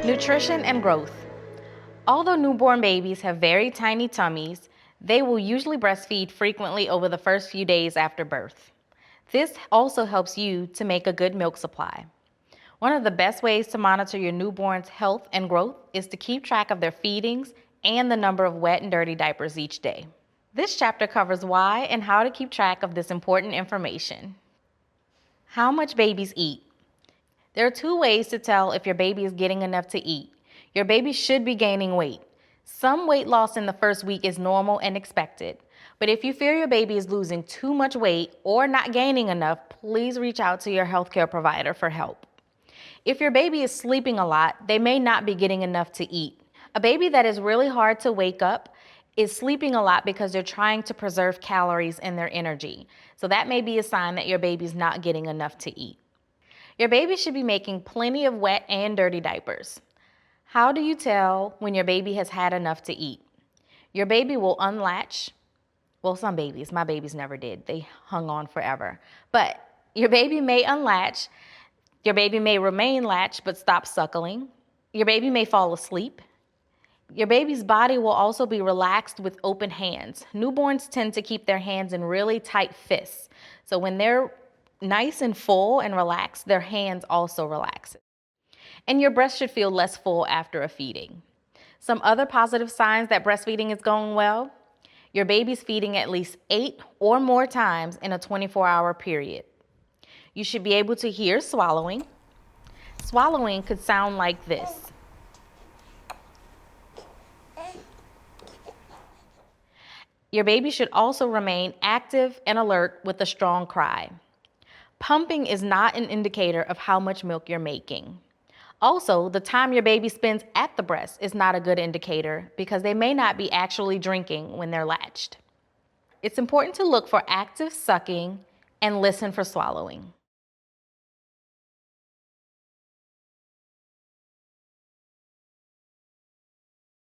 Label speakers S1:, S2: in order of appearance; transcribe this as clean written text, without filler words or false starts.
S1: Nutrition and growth. Although newborn babies have very tiny tummies, they will usually breastfeed frequently over the first few days after birth. This also helps you to make a good milk supply. One of the best ways to monitor your newborn's health and growth is to keep track of their feedings and the number of wet and dirty diapers each day. This chapter covers why and how to keep track of this important information. How much babies eat. There are two ways to tell if your baby is getting enough to eat. Your baby should be gaining weight. Some weight loss in the first week is normal and expected, but if you fear your baby is losing too much weight or not gaining enough, please reach out to your healthcare provider for help. If your baby is sleeping a lot, they may not be getting enough to eat. A baby that is really hard to wake up is sleeping a lot because they're trying to preserve calories in their energy. So that may be a sign that your baby's not getting enough to eat. Your baby should be making plenty of wet and dirty diapers. How do you tell when your baby has had enough to eat? Your baby will unlatch. Well, some babies, my babies never did. They hung on forever. But your baby may unlatch. Your baby may remain latched but stop suckling. Your baby may fall asleep. Your baby's body will also be relaxed with open hands. Newborns tend to keep their hands in really tight fists. So when they're nice and full and relaxed, their hands also relax. And your breast should feel less full after a feeding. Some other positive signs that breastfeeding is going well: your baby's feeding at least 8 or more times in a 24-hour period. You should be able to hear swallowing. Swallowing could sound like this. Your baby should also remain active and alert with a strong cry. Pumping is not an indicator of how much milk you're making. Also, the time your baby spends at the breast is not a good indicator because they may not be actually drinking when they're latched. It's important to look for active sucking and listen for swallowing.